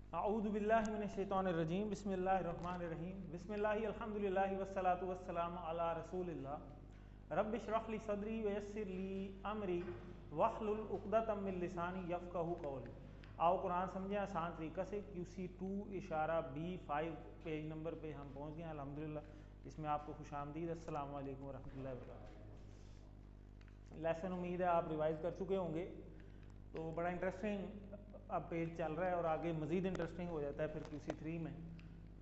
अऊज़ु बिल्लाहि मिनश शैतानिर रजीम बिस्मिल्लाहिर रहमानिर रहीम बिस्मिल्लाहि अल्हम्दुलिल्लाहि वस्सलातु वस्सलामु अला रसूलिल्लाह रब्बि इश्रह ली सदरी व यस्सिर ली अमरी वहलुल उक़दतम मिन लिसानी यफ़क़हू क़ौली। आओ कुरान समझें आसान तरीक़ा से। QC2 इशारा B5 पेज नंबर पे हम पहुँच गए हैं अल्हम्दुलिल्लाह। इसमें आपको खुशामदीद। अस्सलामु अलैकुम वरहमतुल्लाहि वबरकातुहू। लेसन उम्मीद है आप रिवाइज़ कर चुके होंगे। तो बड़ा इंटरेस्टिंग अब पेज चल रहा है और आगे मज़ीद इंटरेस्टिंग हो जाता है फिर QC3 में।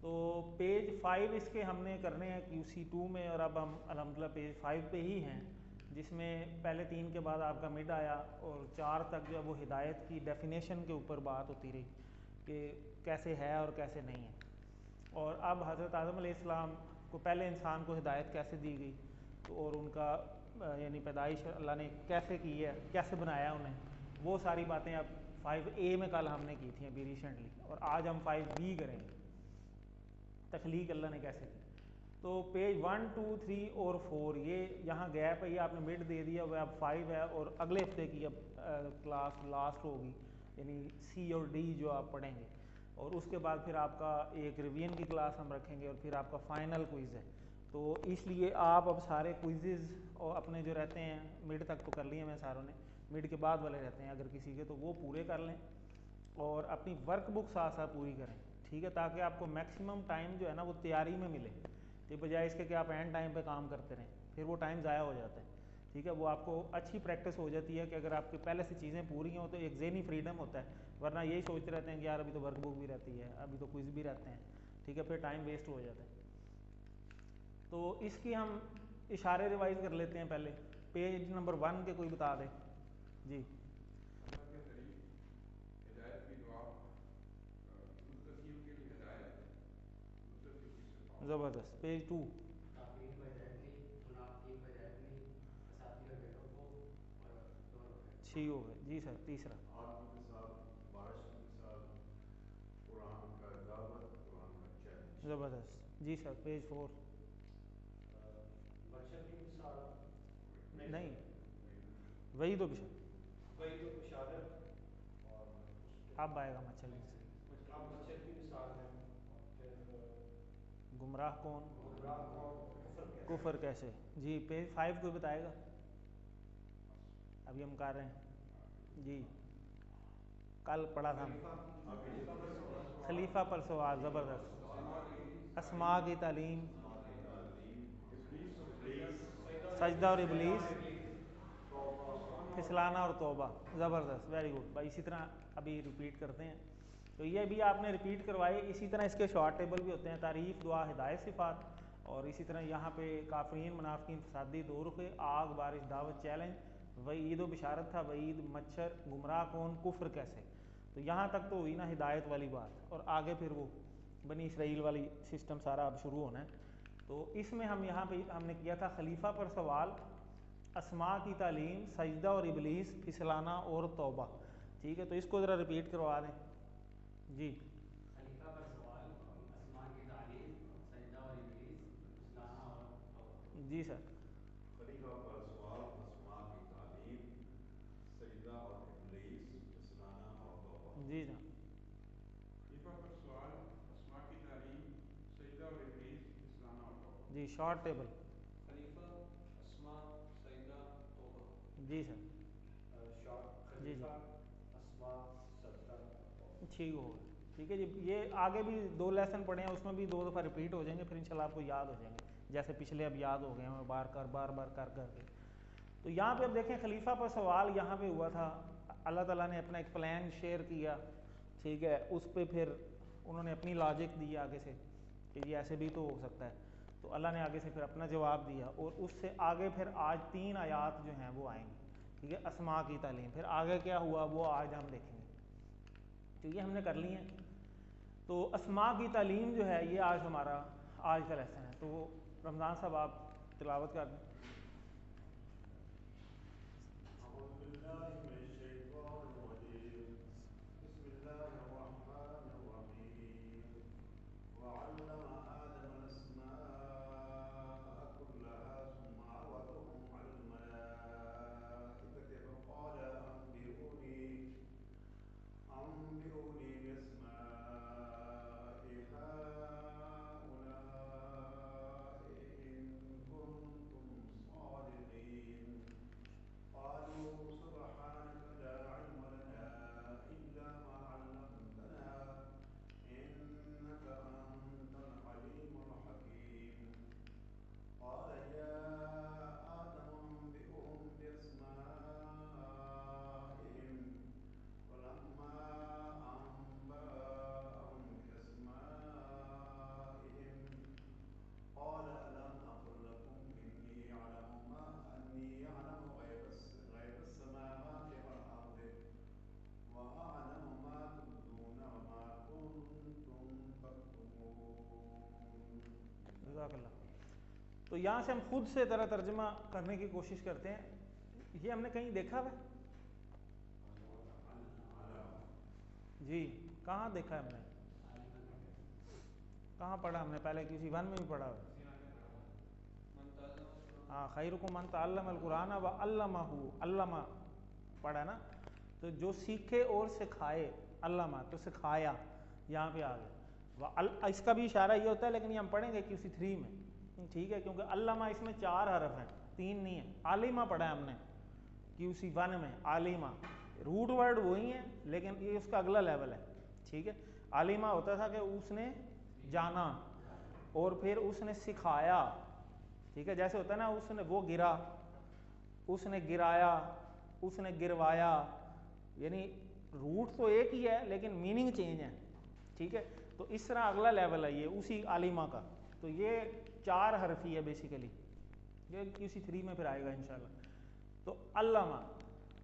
तो पेज 5 इसके हमने करने हैं QC2 में, और अब हम अल्हम्दुलिल्लाह पेज 5 पे ही हैं, जिसमें पहले 3 के बाद आपका मिड आया और 4 तक जो है वो हिदायत की डेफिनेशन के ऊपर बात होती रही कि कैसे है और कैसे नहीं है। और अब हज़रत आदम अलैहिस्सलाम को पहले इंसान को हिदायत कैसे दी गई, तो और उनका यानी पैदाइश अल्लाह ने कैसे की है, कैसे बनाया उन्हें, वो सारी बातें अब 5A में कल हमने की थी अभी रिसेंटली, और आज हम 5B करेंगे, तख्लीक अल्लाह ने कैसे की। तो पेज 1, 2, 3 और 4 ये यहाँ गैप है, ये आपने मिड दे दिया, वह अब 5 है और अगले हफ्ते की अब क्लास लास्ट होगी, यानी C और D जो आप पढ़ेंगे, और उसके बाद फिर आपका एक रिवीजन की क्लास हम रखेंगे और फिर आपका फाइनल क्विज़ है। तो इसलिए आप अब सारे क्विज़ और अपने जो रहते हैं मिड तक तो कर लिए मैं सारों ने, मिड के बाद वाले रहते हैं अगर किसी के, तो वो पूरे कर लें और अपनी वर्कबुक साथ साथ पूरी करें, ठीक है, ताकि आपको मैक्सिमम टाइम जो है ना वो तैयारी में मिले, तो बजाय इसके कि आप एंड टाइम पे काम करते रहें, फिर वो टाइम ज़ाया हो जाता है। ठीक है, वो आपको अच्छी प्रैक्टिस हो जाती है कि अगर आपकी पहले से चीज़ें पूरी हों तो एक ज़हनी फ्रीडम होता है, वरना यही सोचते रहते हैं कि यार अभी तो वर्कबुक भी रहती है, अभी तो क्विज़ भी रहते हैं, ठीक है, फिर टाइम वेस्ट हो जाता है। तो इसकी हम इशारे रिवाइज कर लेते हैं। पहले पेज नंबर 1 के कोई बता दे जी। अल्लाह के करीब हिदायत की दुआ, मुत्तकीयों के लिए हिदायत, मुत्तकी की सिफात। ज़बरदस्त। पेज 2। काफिरीन को हिदायत ली, मुनाफिकीन को हिदायत मिली, फसादी और बेवकूफ़ और 2 हो गए। 6 हो गए जी सर। तीसरा आग की मिसाल, बारिश की मिसाल, कुरान का दावत, कुरान का चैलेंज। ज़बरदस्त जी सर। पेज 4। मच्छर की मिसाल नहीं, वही तो वही तो पिछले वही तो बशारत और उसके अब आएगा मच्छर से। अब मच्छर की मिसाल है। और फिर गुमराह कौन, गुमराह कौन, कुफर कैसे। कुफर कैसे जी। पेज 5 कोई बताएगा, अभी हम कर रहे हैं जी, कल पढ़ा था खलीफा पर सवाल। ज़बरदस्त। अस्मा की तालीम, सजदा और इबलीस, फिसलाना और तौबा। ज़बरदस्त, वेरी गुड भाई। इसी तरह अभी रिपीट करते हैं, तो ये भी आपने रिपीट करवाए। इसी तरह इसके शॉर्ट टेबल भी होते हैं, तारीफ़, दुआ, हिदायत, सिफ़ात, और इसी तरह यहाँ पे काफरीन, मुनाफिकीन, फसादी, 2 रुखे, आग, बारिश, दावत, चैलेंज, वईद व बिशारत था, वईद, मच्छर, गुमराह कौन, कुफ्र कैसे। तो यहाँ तक तो हुई ना हिदायत वाली बात, और आगे फिर वो बनी इसराइल वाली सिस्टम सारा अब शुरू होना है। तो इसमें हम यहाँ पे हमने किया था खलीफा पर सवाल, अस्मा की तालीम, सजदा और इबलीस, फिसलाना और तौबा। ठीक है, तो इसको ज़रा रिपीट करवा दें जी। खलीफा पर सवाल, अस्मा की तालीम, सजदा और इबलीस, फिसलाना और तौबा। जी सर। खलीफा पर सवाल, अस्मा की तालीम, सजदा और इबलीस, फिसलाना और तौबा। जी ना खलीफा पर सवाल, अस्मा की तालीम, सजदा और इबलीस, फिसलाना और तौबा। जी। शॉर्ट टेबल खलीफा, अस्मा, सईदा, तौबा। जी सर। शॉर्ट जी जी खलीफा, अस्मा, सजदा और तौबा। ठीक होगा। ठीक है जी। ये आगे भी 2 लेसन पढ़े हैं, उसमें भी 2 दफ़ा रिपीट हो जाएंगे, फिर इंशाल्लाह आपको याद हो जाएंगे, जैसे पिछले अब याद हो गए हैं बार बार कर के। तो यहाँ पे अब देखें खलीफा पर सवाल यहाँ पे हुआ था, अल्लाह ताला ने अपना एक प्लान शेयर किया, ठीक है, उस पर फिर उन्होंने अपनी लॉजिक दी आगे से कि ये ऐसे भी तो हो सकता है, तो अल्लाह ने आगे से फिर अपना जवाब दिया, और उससे आगे फिर आज 3 आयात जो हैं वो आएंगी, ठीक है, अस्मा की तालीम। फिर आगे क्या हुआ वो आज हम देखेंगे, तो ये हमने कर ली हैं। तो अस्मा की तालीम जो है ये आज हमारा आज का लेसन है। तो रमज़ान साहब आप तिलावत कर दें। अऊज़ु बिल्लाहि मिनश शैतानिर रजीम। बिस्मिल्लाहिर रहमानिर रहीम। वअल्लम आदम अस्माअ कुल्लहा सुम्मा अरदहुम अलल मलाइकति फक़ाल अंबिऊनी बिअस्माइ जज़ाकल्लाह। तो यहाँ से हम खुद से ज़रा तर्जमा करने की कोशिश करते हैं। ये हमने कहीं देखा हुआ जी, कहाँ देखा है हमने, कहाँ पढ़ा हमने, पहले किसी वन में भी पढ़ा हुआ। हाँ, खैरुकुम मन तअल्लमल कुरान व अल्लमहु, अल्लमा पढ़ा ना। तो जो सीखे और सिखाए, अल्लमा तो सिखाया, यहाँ पे आ गया। इसका भी इशारा ये होता है, लेकिन ये हम पढ़ेंगे QC3 में, ठीक है, क्योंकि अल्लमा इसमें 4 हरफ हैं, 3 नहीं है। आलिमा पढ़ा है हमने QC1 में, आलिमा रूट वर्ड वही है, लेकिन ये उसका अगला लेवल है, ठीक है। आलिमा होता था कि उसने जाना और फिर उसने सिखाया, ठीक है। जैसे होता है ना, उसने वो गिरा, उसने गिराया, उसने गिरवाया, यानी रूट तो एक ही है लेकिन मीनिंग चेंज है, ठीक है। तो इस तरह अगला लेवल है ये उसी आलिमा का। तो ये 4 हरफी है बेसिकली, ये QC3 में फिर आएगा इंशाल्लाह। तो अल्लामा,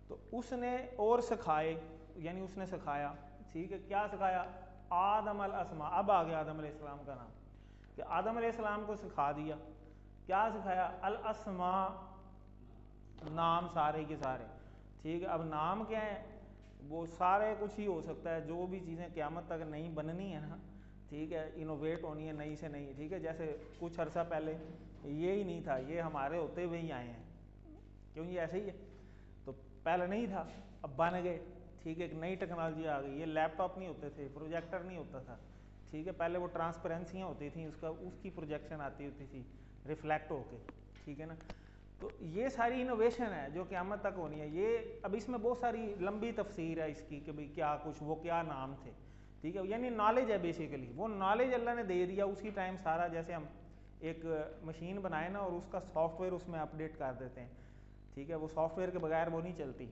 तो उसने और सिखाए, यानी उसने सिखाया, ठीक है। क्या सिखाया? आदम अल अस्मा, अब आ गया आदम अलैहिस्सलाम का नाम, कि आदम अलैहिस्सलाम को सिखा दिया। क्या सिखाया? अल अस्मा, नाम सारे के सारे, ठीक है। अब नाम क्या है? वो सारे कुछ ही हो सकता है, जो भी चीज़ें क़यामत तक नहीं बननी है ना, ठीक है, इनोवेट होनी है नई से नई, ठीक है। जैसे कुछ अर्सा पहले ये ही नहीं था, ये हमारे होते हुए ही आए हैं, क्यों ये ऐसे ही है। तो पहले नहीं था, अब बन गए, ठीक है। एक नई टेक्नोलॉजी आ गई, ये लैपटॉप नहीं होते थे, प्रोजेक्टर नहीं होता था, ठीक है। पहले वो ट्रांसपेरेंसियाँ होती थी, उसकी प्रोजेक्शन आती होती थी रिफ्लेक्ट होके, ठीक है ना। तो ये सारी इनोवेशन है जो क़यामत तक होनी है। ये अब इसमें बहुत सारी लंबी तफसीर है इसकी कि भाई क्या कुछ, वो क्या नाम थे, ठीक है। यानी नॉलेज है बेसिकली, वो नॉलेज अल्लाह ने दे दिया उसी टाइम सारा। जैसे हम एक मशीन बनाए ना और उसका सॉफ्टवेयर उसमें अपडेट कर देते हैं, ठीक है, वो सॉफ्टवेयर के बगैर वो नहीं चलती,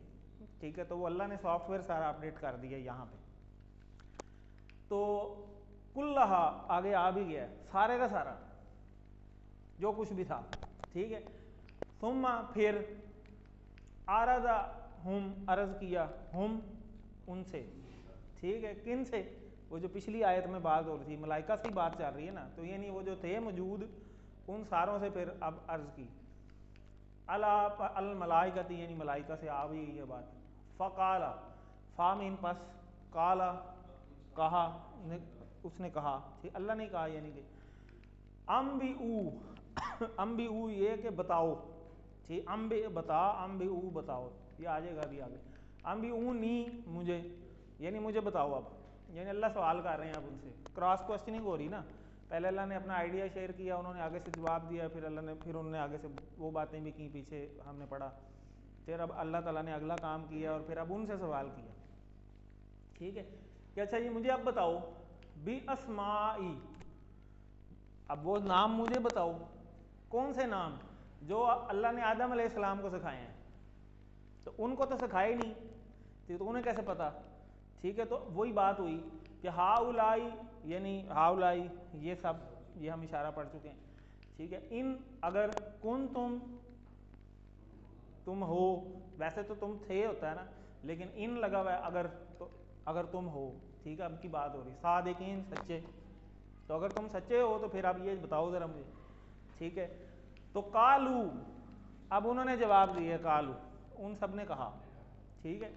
ठीक है। तो वो अल्लाह ने सॉफ्टवेयर सारा अपडेट कर दिया यहाँ पे। तो कुल्लहा आगे आ भी गया, सारे का सारा जो कुछ भी था, ठीक है। सुम्मा, फिर आरदा हम, अर्ज किया, हम उनसे, ठीक है। किन से? वो जो पिछली आयत में बात हो रही थी, मलाइका से बात चल रही है ना, तो यानी वो जो थे मौजूद, उन सारों से फिर अब अर्ज की। अला अल मलाइकती, यानी मलाइका से आ भी ये बात। फ़काला, फ़ामीन पस, काला कहा, उसने कहा, ठीक, अल्लाह ने कहा, यानी कि अम्बी ऊ ये कि बताओ, ठीक, अम्बे बता, अम्बे ऊ बताओ, ये आ जाएगा अभी आगे। अम्बी ऊ नी, मुझे, यानी मुझे बताओ अब, यानी अल्लाह सवाल कर रहे हैं अब उनसे, क्रॉस क्वेश्चनिंग हो रही ना। पहले अल्लाह ने अपना आइडिया शेयर किया, उन्होंने आगे से जवाब दिया, फिर अल्लाह ने, फिर उन्होंने आगे से वो बातें भी की, पीछे हमने पढ़ा। फिर अब अल्लाह ताला ने अगला काम किया और फिर अब उनसे सवाल किया, ठीक है, कि अच्छा ये मुझे अब बताओ, बी अस्माई, अब वो नाम मुझे बताओ, कौन से नाम जो अल्लाह ने आदम अलैहिस्सलाम को सिखाए हैं। तो उनको तो सिखाए नहीं, तो उन्हें कैसे पता, ठीक है। तो वही बात हुई कि हाउलाई, यानी हाउलाई, ये सब, ये हम इशारा पढ़ चुके हैं, ठीक है। इन, अगर, कुन तुम हो, वैसे तो तुम थे होता है ना, लेकिन इन लगा हुआ है, अगर, तो अगर तुम हो, ठीक है। अब की बात हो रही सादिकीन, सच्चे, तो अगर तुम सच्चे हो तो फिर अब ये बताओ ज़रा मुझे, ठीक है। तो कालू, अब उन्होंने जवाब दिया, कालू, उन सब ने कहा, ठीक है।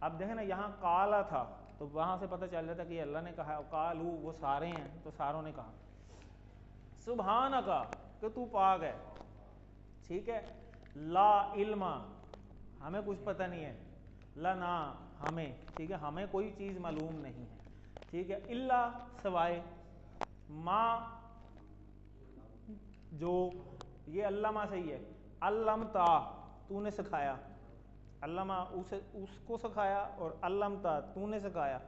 अब देखें ना, यहाँ काला था तो वहाँ से पता चल जाता कि अल्लाह ने कहा, कालू वो सारे हैं, तो सारों ने कहा सुभान का, कि तू पाक है, ठीक है। ला इल्मा, हमें कुछ पता नहीं है, ला ना, हमें, ठीक है, हमें कोई चीज़ मालूम नहीं है, ठीक है। इल्ला, सवाए, माँ, जो, ये अल्लामा सही है, अल्लमता, तूने सिखाया, अल्लामा उसे, उसको सिखाया, और अल्लमता, तूने सिखाया,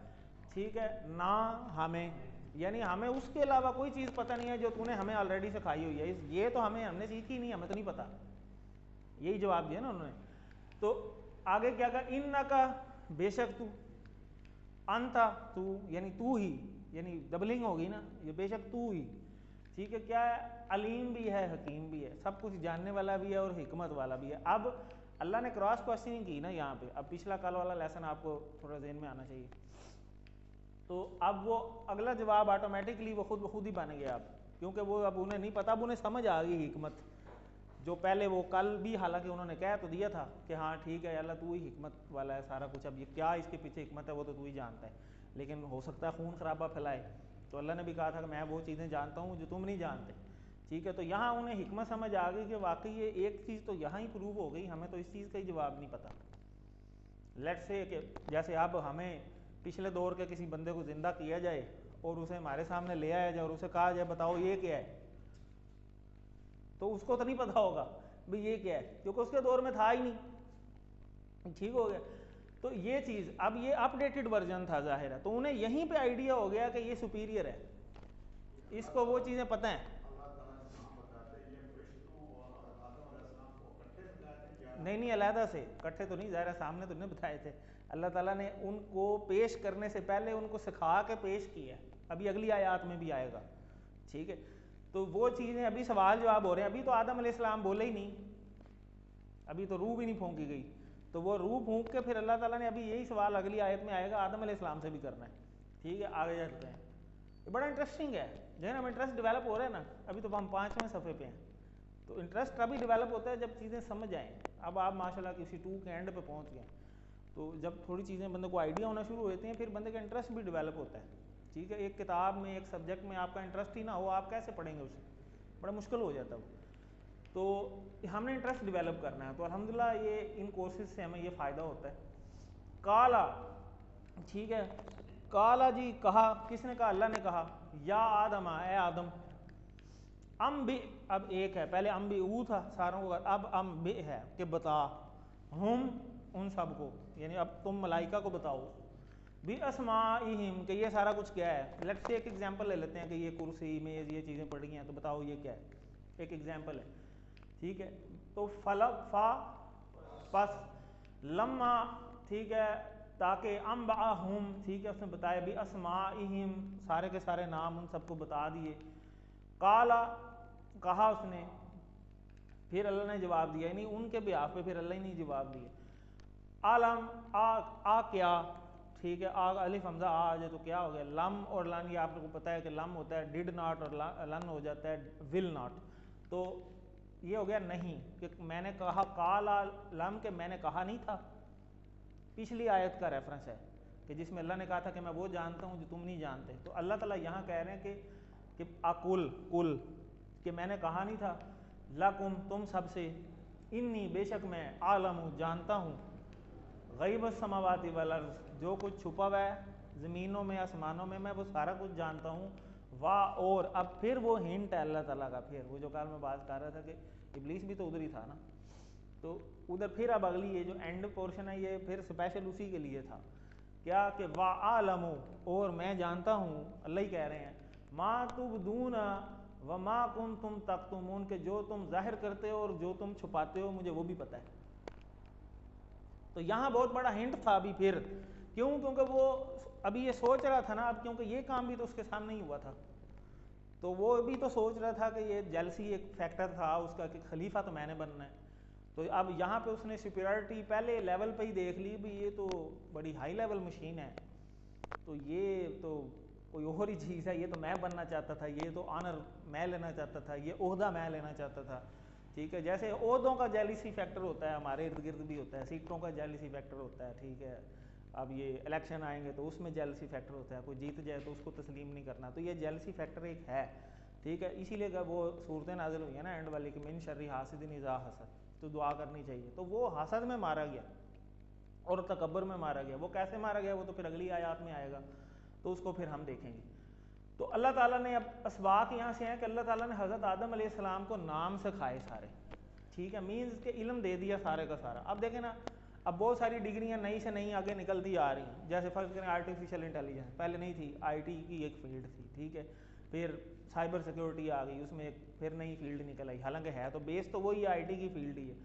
ठीक है। ना हमें, यानी हमें उसके अलावा कोई चीज़ पता नहीं है जो तूने हमें ऑलरेडी सिखाई हुई है, ये तो हमने सीखी नहीं, हमें तो नहीं पता, यही जवाब दिया ना उन्होंने। तो आगे क्या कहा, इन्ना का, बेशक तू, अंता, तू, यानी तू ही, यानी डबलिंग होगी ना, ये बेशक तू ही, ठीक है। क्या है, अलीम भी है, हकीम भी है, सब कुछ जानने वाला भी है और हिकमत वाला भी है। अब अल्लाह ने क्रॉस क्वेश्चनिंग की ना यहाँ पे, अब पिछला कल वाला लेसन आपको थोड़ा ज़हन में आना चाहिए। तो अब वो अगला जवाब ऑटोमेटिकली वो खुद ब खुद ही बन गया। अब क्योंकि वो अब उन्हें नहीं पता, अब उन्हें समझ आ गई हिकमत, जो पहले वो कल भी हालांकि उन्होंने कह तो दिया था कि हाँ ठीक है अल्लाह तू ही हिकमत वाला है सारा कुछ, अब ये क्या इसके पीछे हिकमत है वो तो तू ही जानता है, लेकिन हो सकता है खून खराबा फैलाए, तो अल्लाह ने भी कहा था कि मैं वो चीज़ें जानता हूँ जो तुम नहीं जानते, ठीक है। तो यहाँ उन्हें हिकमत समझ आ गई कि वाकई ये एक चीज़ तो यहाँ ही प्रूव हो गई, हमें तो इस चीज़ का ही जवाब नहीं पता। लेट्स से कि जैसे अब हमें पिछले दौर के किसी बंदे को ज़िंदा किया जाए और उसे हमारे सामने ले आया जाए और उसे कहा जाए बताओ ये क्या है, तो उसको तो नहीं पता होगा भाई ये क्या है, क्योंकि उसके दौर में था ही नहीं, ठीक हो गया। तो ये चीज़ अब ये अपडेटेड वर्जन था ज़ाहिर है, तो उन्हें यहीं पे आइडिया हो गया कि ये सुपीरियर है, इसको वो चीज़ें पता हैं। नहीं नहीं अलहदा से, इकट्ठे तो नहीं, ज़ाहिर है सामने तो नहीं बताए थे, अल्लाह ताला ने उनको पेश करने से पहले उनको सिखा के पेश किया, अभी अगली आयत में भी आएगा, ठीक है। तो वो चीज़ें अभी सवाल जवाब हो रहे हैं, अभी तो आदम अलैहिस्सलाम बोले ही नहीं, अभी तो रूह भी नहीं फूंकी गई, तो वो रूह फूंक के फिर अल्लाह ताला ने अभी यही सवाल अगली आयत में आएगा आदम अलैहिस्सलाम से भी करना है, ठीक है। आगे जाते हैं, ये बड़ा इंटरेस्टिंग है, जो है ना, इंटरेस्ट डेवलप हो रहा है ना, अभी तो हम 5वें सफ़े पे हैं, तो इंटरेस्ट अभी डेवलप होता है जब चीज़ें समझ आएँ। अब आप माशाल्लाह किसी 2 के एंड पे पहुंच गए, तो जब थोड़ी चीज़ें बंदे को आइडिया होना शुरू होते हैं फिर बंदे का इंटरेस्ट भी डेवलप होता है, ठीक है। एक किताब में एक सब्जेक्ट में आपका इंटरेस्ट ही ना हो, आप कैसे पढ़ेंगे उसे, बड़ा मुश्किल हो जाता है वो। तो हमने इंटरेस्ट डेवलप करना है, तो अल्हम्दुलिल्लाह ये इन कोर्सेज से हमें ये फ़ायदा होता है। काला, ठीक है, काला जी कहा, किसने कहा, अल्लाह ने कहा, या आदम, ए आदम, अम भी, अब एक है, पहले अम भी ऊ था सारों को, अब अम भी है कि बता, हम उन सबको, यानी अब तुम मलाइका को बताओ, भी अस्माइहिम कि ये सारा कुछ क्या है। लेट्स से एक एग्जांपल ले लेते हैं कि ये कुर्सी मेज़ ये चीज़ें पड़ी हैं, तो बताओ ये क्या है, एक एग्जांपल है, ठीक है। तो फलक फा पस लम्मा, ठीक है, ताकि अम्बाहुम, ठीक है, उसने बताया भी अस्माइहिम, सारे के सारे नाम उन सबको बता दिए। काला कहा उसने, फिर अल्लाह ने जवाब दिया, नहीं उनके बिहाफ पे फिर अल्लाह ही नहीं जवाब दिया। आलम आ क्या, ठीक है, आ अलिफ हमजा आ जाए तो क्या हो गया, लम और लन, ये आप लोगों को पता है कि लम होता है डिड नॉट और लन हो जाता है विल नॉट, तो ये हो गया नहीं, कि मैंने कहा काला लम के मैंने कहा नहीं था, पिछली आयत का रेफरेंस है कि जिसमें अल्लाह ने कहा था कि मैं वो जानता हूँ जो तुम नहीं जानते। तो अल्लाह ताला यहाँ कह रहे हैं कि अकुल कुल, कि मैंने कहा नहीं था, लकुम तुम सबसे, इन्नी बेशक मैं आलम हूँ जानता हूँ, गैब समावाति वल अर्ज़, जो कुछ छुपा हुआ है ज़मीनों में आसमानों में मैं वो सारा कुछ जानता हूँ। वाह, और अब फिर वो हिंट है अल्लाह ताला का, फिर वो जो कल मैं बात कर रहा था कि इब्लीस भी तो उधर ही था ना, तो उधर फिर अब अगली ये जो एंड पोर्शन है ये फिर स्पेशल उसी के लिए था, क्या कि वाह आलमो, और मैं जानता हूँ, अल्लाह ही कह रहे हैं, माँ तुबदून व माँ कुन तुम तक्तुमून, के जो तुम जाहिर करते हो और जो तुम छुपाते हो मुझे वो भी पता है। तो यहाँ बहुत बड़ा हिंट था अभी फिर, क्यों, क्योंकि वो अभी ये सोच रहा था ना, अब क्योंकि ये काम भी तो उसके सामने ही हुआ था, तो वो भी तो सोच रहा था कि ये जेलसी एक फैक्टर था उसका कि खलीफा तो मैंने बनना है। तो अब यहाँ पे उसने सुपीरियरिटी पहले लेवल पे ही देख ली भी ये तो बड़ी हाई लेवल मशीन है, तो ये तो कोई और ही चीज़ है, ये तो मैं बनना चाहता था, ये तो ऑनर मैं लेना चाहता था, ये ओहदा मैं लेना चाहता था, ठीक है। जैसे ओहदों का जेलिसी फैक्टर होता है, हमारे इर्द गिर्द भी होता है, सीटों का जेलिसी फैक्टर होता है, ठीक है। अब ये इलेक्शन आएंगे तो उसमें जेलसी फैक्टर होता है, कोई जीत जाए तो उसको तस्लीम नहीं करना, तो ये जेलसी फैक्टर एक है, ठीक है। इसीलिए जब वो सूरतें नाजिल हुई है ना एंड वाली कि मिन शर्री हासिदिन इज़ा हसद, तो दुआ करनी चाहिए, तो वो हसद में मारा गया और तकब्बर में मारा गया। वो कैसे मारा गया वो तो फिर अगली आयत में आएगा, तो उसको फिर हम देखेंगे। तो अल्लाह ताला ने अब असबाक यहाँ से हैं कि अल्लाह ताला ने हज़रत आदम अलैहिस्सलाम को नाम सिखाए सारे, ठीक है, मीन्स के इल्म दे दिया सारे का सारा। अब देखें ना, अब बहुत सारी डिग्रियाँ नई से नई आगे निकलती आ रही हैं, जैसे फर्ज करें आर्टिफिशियल इंटेलिजेंस, पहले नहीं थी, IT की एक फील्ड थी, ठीक है, फिर साइबर सिक्योरिटी आ गई, उसमें एक फिर नई फील्ड निकल आई, हालांकि है तो बेस तो वही IT की फील्ड ही है,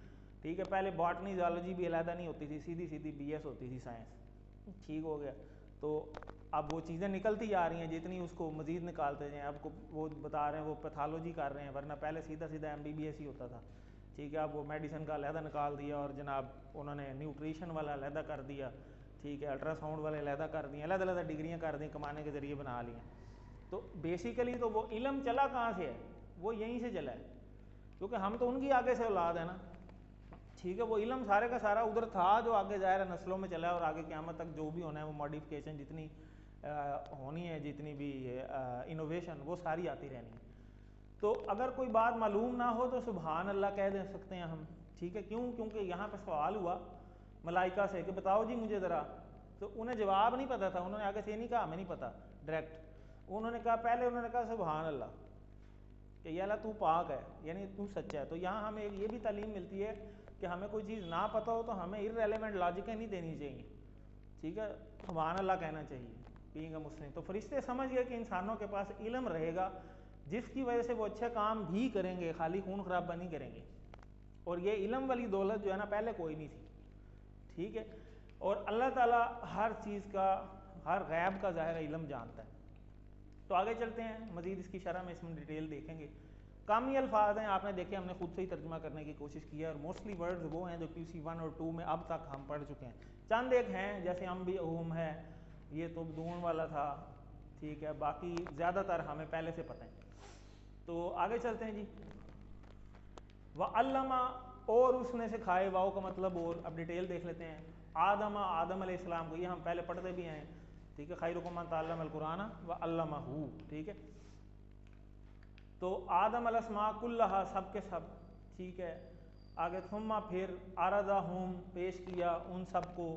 ठीक है। पहले बॉटनी ज़ूलॉजी भी अलहदा नहीं होती थी, सीधी सीधी BS होती थी साइंस, ठीक हो गया। तो अब वो चीज़ें निकलती आ रही हैं, जितनी उसको मज़ीद निकालते जाएँ, आपको वो बता रहे हैं वो पैथोलॉजी कर रहे हैं, वरना पहले सीधा सीधा MBBS ही होता था, ठीक है। अब वो मेडिसिन का अलहदा निकाल दिया और जनाब उन्होंने न्यूट्रिशन वाला अलहदा कर दिया, ठीक है, अल्ट्रासाउंड वाले अलहदा कर दिए, अलग अलग डिग्रियाँ कर दी, कमाने के ज़रिए बना लिए, तो बेसिकली तो वो इल्म चला कहाँ से है, वो यहीं से चला है, क्योंकि हम तो उनकी आगे से औलाद है ना, ठीक है। वो इल्म सारे का सारा उधर था जो आगे जा रहा है, नस्लों में चला है, और आगे क़यामत तक जो भी होना है वो मॉडिफिकेशन जितनी होनी है, जितनी भी इनोवेशन, वो सारी आती रहनी है। तो अगर कोई बात मालूम ना हो तो सुभान अल्लाह कह दे सकते हैं हम, ठीक है। क्यों? क्योंकि यहाँ पे सवाल हुआ मलाइका से कि बताओ जी मुझे ज़रा, तो उन्हें जवाब नहीं पता था, उन्होंने आगे से नहीं कहा हमें नहीं पता डायरेक्ट, उन्होंने कहा पहले उन्होंने कहा सुभान अल्लाह कि या अल्लाह तू पाक है, यानी तू सच्चा है। तो यहाँ हमें ये भी तालीम मिलती है कि हमें कोई चीज़ ना पता हो तो हमें इररेलेवेंट लॉजिकें नहीं देनी चाहिए, ठीक है, सुभान अल्लाह कहना चाहिए बीइंग अ मुस्लिम। तो फरिश्ते समझ गए कि इंसानों के पास इल्म रहेगा जिसकी वजह से वो अच्छे काम भी करेंगे, खाली खून खराबा नहीं करेंगे। और ये इल्म वाली दौलत जो है ना पहले कोई नहीं थी, ठीक है। और अल्लाह ताला हर चीज़ का, हर गैब का ज़ाहिर इल्म जानता है। तो आगे चलते हैं, मज़ीद इसकी शरह में इसमें डिटेल देखेंगे। कामी अल्फाज हैं, आपने देखे, हमने खुद से ही तर्जुमा करने की कोशिश की है, और मोस्टली वर्ड्स वो हैं जो QC 1 और 2 में अब तक हम पढ़ चुके हैं। चंद एक हैं जैसे अम्बी अहूम है, ये तो दून वाला था, ठीक है, बाकी ज़्यादातर हमें पहले से पता है। तो आगे चलते हैं जी। वअल्लमा, और उसने सिखाए, वाओ का मतलब और, अब डिटेल देख लेते हैं। आदम अलैहिस्सलाम को, ये हम पहले पढ़ते भी हैं, ठीक है, खैरुकुम मन तअल्लमल कुरान व अल्लमहू, ठीक है। तो आदम अलस्मा कुल्लहा, सब के सब, ठीक है। आगे थुम्मा, फिर आरदाहुम, पेश किया उन सब को,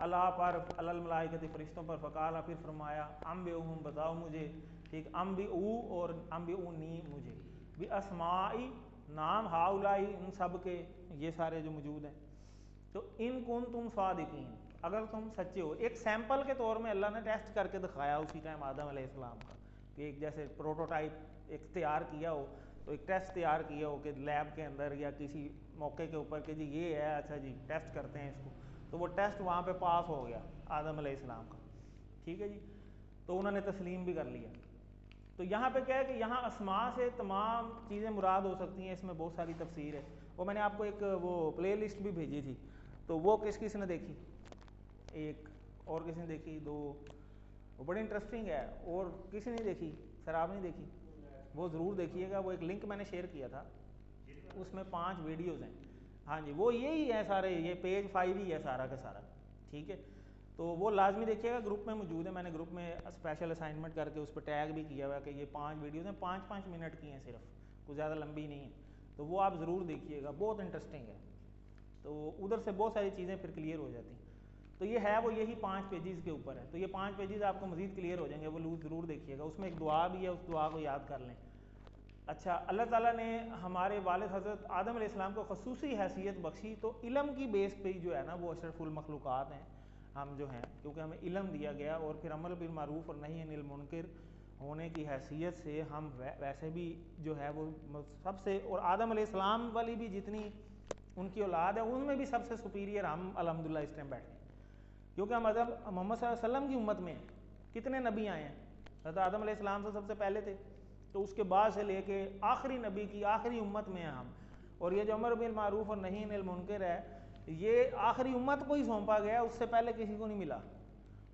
अल्लाह पर, अलल मलाइकति, फरिश्तों पर, फ़काला, फिर फरमाया, अम्बिउहुम, बताओ मुझे, ठीक, अम्बिउ और अम्बिउनी, मुझे, भी अस्माई, नाम, हाउलाई, उन सब के, ये सारे जो मौजूद हैं। तो इन कुन तुम सादिकीन, अगर तुम सच्चे हो। एक सैंपल के तौर में अल्लाह ने टेस्ट करके दिखाया उसी टाइम आदम अलैहिस्सलाम का, कि एक जैसे प्रोटोटाइप एक तैयार किया हो, तो एक टेस्ट तैयार किया हो कि लैब के अंदर या किसी मौके के ऊपर कि जी ये है, अच्छा जी टेस्ट करते हैं इसको, तो वो टेस्ट वहाँ पे पास हो गया आदम अलैहिस्सलाम का, ठीक है जी। तो उन्होंने तस्लीम भी कर लिया। तो यहाँ पे क्या है कि यहाँ अस्मा से तमाम चीज़ें मुराद हो सकती हैं, इसमें बहुत सारी तफसीर है। वो मैंने आपको एक वो प्ले लिस्ट भी भेजी थी, तो वो किस ने देखी, एक और किसी ने देखी, दो, वो बड़ी इंटरेस्टिंग है। और किसी ने देखी, सर आप नहीं देखी, वो ज़रूर देखिएगा, वो एक लिंक मैंने शेयर किया था, उसमें 5 वीडियोज़ हैं। हाँ जी, वो यही है सारे, ये पेज 5 ही है सारा का सारा, ठीक है। तो वो लाजमी देखिएगा, ग्रुप में मौजूद है, मैंने ग्रुप में स्पेशल असाइनमेंट करके उस पर टैग भी किया हुआ है कि ये 5 वीडियोज़ हैं, 5-5 मिनट की हैं सिर्फ, कुछ ज़्यादा लंबी नहीं है। तो वो आप ज़रूर देखिएगा, बहुत इंटरेस्टिंग है। तो उधर से बहुत सारी चीज़ें फिर क्लियर हो जाती हैं। तो ये है वो, यही 5 पेजेस के ऊपर है। तो ये 5 पेजेस आपको मज़ीद क्लियर हो जाएंगे, वो ज़रूर देखिएगा। उसमें एक दुआ भी है, उस दुआ को याद कर लें। अच्छा, अल्लाह ताला ने हमारे वालिद हज़रत आदम अलैहिस्सलाम को ख़ुसूसी हैसियत बख्शी, तो इल्म की बेस पे जो है ना वो अशरफुल मखलूक़ात हैं हम जो हैं, क्योंकि हमें इल्म दिया गया, और फिर अमल बिल मारूफ़ और नही अनिल मुनकर होने की हैसियत से हम वैसे भी जो है वो सबसे, और आदम अलैहिस्सलाम वाली भी जितनी उनकी औलाद है उनमें भी सबसे सुपीरियर हम अल्हम्दुलिल्लाह इस टाइम बैठे हैं, क्योंकि हम मोहम्मद सल्लल्लाहु अलैहि वसल्लम की उम्मत में कितने नबी आए हैं। हज़रत आदम अलैहिस्सलाम से सबसे पहले थे, तो उसके बाद से लेके आखिरी नबी की आखिरी उम्मत में हैं हम। और ये जो अमर बिल मारूफ़ और नही अनिल मुनकर है, ये आखिरी उम्मत को ही सौंपा गया, उससे पहले किसी को नहीं मिला।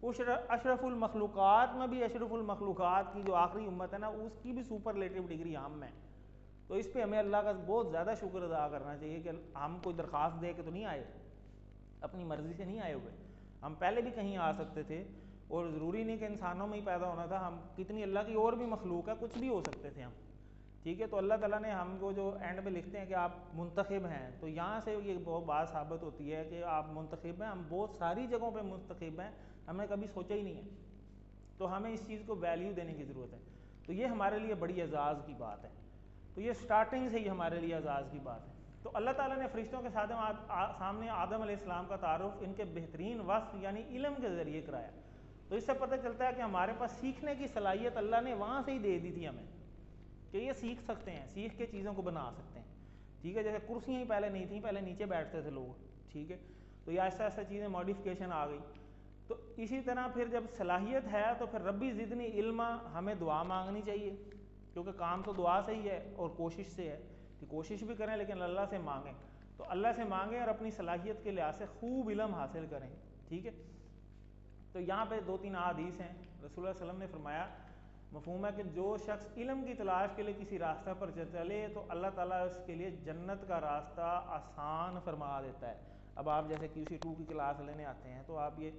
उस अशरफुल मखलूक़ात में भी अशरफुल मखलूक़ात की जो आखिरी उम्मत है ना, उसकी भी सुपरलेटिव डिग्री हम है। तो इस पे हमें अल्लाह का बहुत ज़्यादा शुक्र अदा करना चाहिए कि हम कोई दरख्वास्त दे के तो नहीं आए, अपनी मर्ज़ी से नहीं आए हुए, हम पहले भी कहीं आ सकते थे, और ज़रूरी नहीं कि इंसानों में ही पैदा होना था, हम कितनी अल्लाह की और भी मखलूक है, कुछ भी हो सकते थे हम, ठीक है। तो अल्लाह ताला ने हमको जो एंड में लिखते हैं कि आप मुंतखब हैं, तो यहाँ से ये बहुत बात साबित होती है कि आप मुंतखब हैं। हम बहुत सारी जगहों पे मुंतखब हैं, हमने कभी सोचा ही नहीं है। तो हमें इस चीज़ को वैल्यू देने की ज़रूरत है। तो ये हमारे लिए बड़ी एजाज़ की बात है। तो ये स्टार्टिंग से ही हमारे लिए एजाज़ की बात है। तो अल्लाह ताला ने फरिश्तों के सामने आदम अलैहिस्सलाम का तारुफ इनके बेहतरीन वस्फ़ यानी इल्म के ज़रिए कराया। तो इससे पता चलता है कि हमारे पास सीखने की सलाहियत अल्लाह ने वहाँ से ही दे दी थी हमें, कि ये सीख सकते हैं, सीख के चीज़ों को बना सकते हैं, ठीक है। जैसे कुर्सियाँ ही पहले नहीं थी, पहले नीचे बैठते थे लोग, ठीक है। तो ये ऐसा ऐसा चीज़ें मॉडिफिकेशन आ गई। तो इसी तरह फिर जब सलाहियत है तो फिर रब्बी ज़िदनी इल्मा, हमें दुआ मांगनी चाहिए, क्योंकि काम तो दुआ से ही है और कोशिश से है कि कोशिश भी करें लेकिन अल्लाह से मांगें। तो अल्लाह से मांगें और अपनी सलाहियत के लिहाज से खूब इल्म हासिल करें, ठीक है। तो यहाँ पे 2-3 हदीस हैं। रसूलुल्लाह सल्लल्लाहु अलैहि वसल्लम ने फरमाया मफहूम है कि जो शख्स इल्म की तलाश के लिए किसी रास्ते पर चले तो अल्लाह ताला उसके लिए जन्नत का रास्ता आसान फरमा देता है। अब आप जैसे QC2 की क्लास लेने आते हैं तो आप ये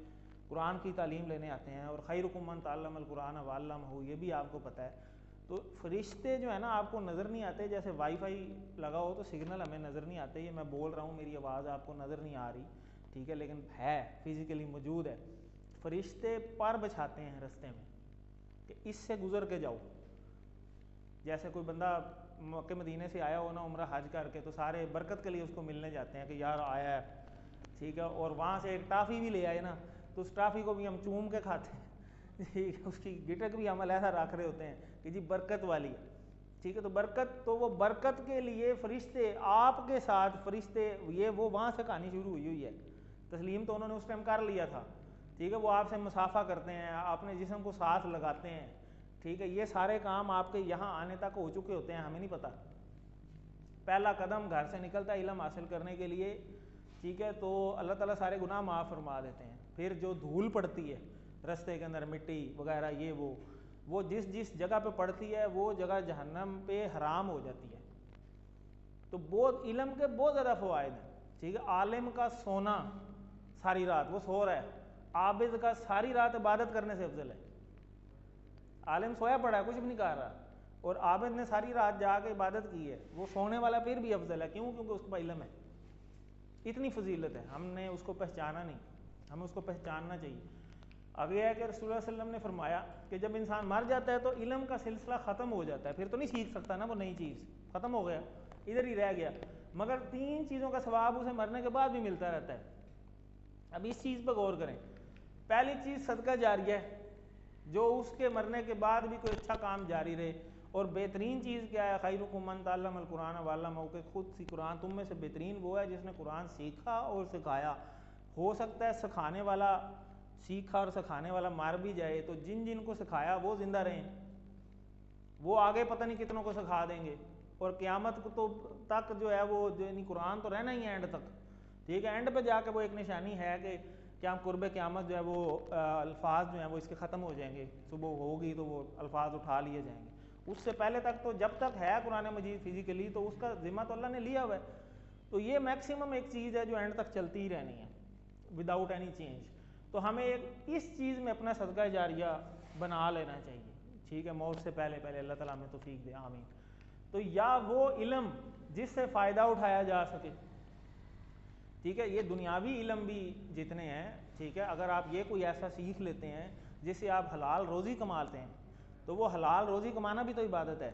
कुरान की तालीम लेने आते हैं, और खैरुकुम मन तअल्लमल कुरान व अल्लमहु, ये भी आपको पता है। तो फरिश्ते जो है ना आपको नज़र नहीं आते, जैसे वाईफाई लगा हो तो सिग्नल हमें नज़र नहीं आते, ये मैं बोल रहा हूँ मेरी आवाज़ आपको नज़र नहीं आ रही, ठीक है, लेकिन है, फिज़िकली मौजूद है। फरिश्ते पर बिछाते हैं रास्ते में कि इससे गुजर के जाओ। जैसे कोई बंदा मक्के मदीने से आया हो ना उम्रा हज करके, तो सारे बरकत के लिए उसको मिलने जाते हैं कि यार आया है, ठीक है, और वहाँ से एक टाफ़ी भी ले आए ना, तो उस टाफ़ी को भी हम चूम के खाते हैं, ठीक है, उसकी गिटक भी हम ऐसा रख रहे होते हैं कि जी बरकत वाली है, ठीक है। तो बरकत, तो वो बरकत के लिए फरिश्ते आपके साथ, फरिश्ते ये वो वहाँ से कहानी शुरू हुई है। तस्लीम तो उन्होंने उस टाइम कर लिया था, ठीक है, वो आपसे मुसाफा करते हैं, अपने जिस्म को साथ लगाते हैं, ठीक है, ये सारे काम आपके यहाँ आने तक हो चुके होते हैं, हमें नहीं पता। पहला कदम घर से निकलता है इल्म हासिल करने के लिए, ठीक है, तो अल्लाह ताला सारे गुनाह माफ़ फरमा देते हैं। फिर जो धूल पड़ती है रास्ते के अंदर, मिट्टी वगैरह ये वो जिस जिस जगह पे पड़ती है वो जगह जहन्नम पे हराम हो जाती है। तो बहुत इल्म के बहुत ज़्यादा फ़वाइद हैं, ठीक है। आलिम का सोना सारी रात, वो सो रहा है, आबिद का सारी रात इबादत करने से अफजल है। आलिम सोया पड़ा है, कुछ भी नहीं कर रहा, और आबिद ने सारी रात जाके इबादत की है, वो सोने वाला फिर भी अफजल है। क्यों? क्योंकि उसके पास इल्म है। इतनी फजीलत है, हमने उसको पहचाना नहीं, हमें उसको पहचानना चाहिए। आगे है कि रसूलुल्लाह सल्लल्लाहु अलैहि वसल्लम ने फरमाया कि जब इंसान मर जाता है तो इल्म का सिलसिला ख़त्म हो जाता है, फिर तो नहीं सीख सकता ना, वो नई चीज़ ख़त्म हो गया, इधर ही रह गया। मगर 3 चीज़ों का सवाब उसे मरने के बाद भी मिलता रहता है। अब इस चीज़ पर गौर करें। पहली चीज़ सदका जारिया है, जो उसके मरने के बाद भी कोई अच्छा काम जारी रहे। और बेहतरीन चीज़ क्या है? खैरुकुम मन तअल्लमल कुरान व अल्लमहु, के खुद सी कुरान तुम में से बेहतरीन वो है जिसने कुरान सीखा और सिखाया। हो सकता है सिखाने वाला, सीखा और सिखाने वाला मर भी जाए तो जिन जिन को सिखाया वो जिंदा रहें, वो आगे पता नहीं कितनों को सिखा देंगे, और क़यामत को तो तक जो है वो जो नहीं, कुरान तो रहना ही है एंड तक, ठीक है। एंड पे जाके वो एक निशानी है कि क्या कुर्ब क़यामत जो है वो अल्फाज जो है वो इसके ख़त्म हो जाएंगे, सुबह होगी तो वो अल्फाज उठा लिए जाएंगे। उससे पहले तक तो जब तक है कुरान मजीद फिजिकली तो उसका ज़िम्मा तो अल्लाह ने लिया हुआ है। तो ये मैक्सिमम एक चीज़ है जो एंड तक चलती ही रहनी है विदाउट एनी चेंज। तो हमें एक इस चीज़ में अपना सदका जारिया बना लेना चाहिए, ठीक है, मौत से पहले पहले। अल्लाह ताला हमें तौफीक दे, आमीन। तो या वो इल्म जिससे फ़ायदा उठाया जा सके, ठीक है, ये दुनियावी इल्म भी जितने हैं, ठीक है, अगर आप ये कोई ऐसा सीख लेते हैं जिससे आप हलाल रोज़ी कमाते हैं, तो वो हलाल रोज़ी कमाना भी तो इबादत है,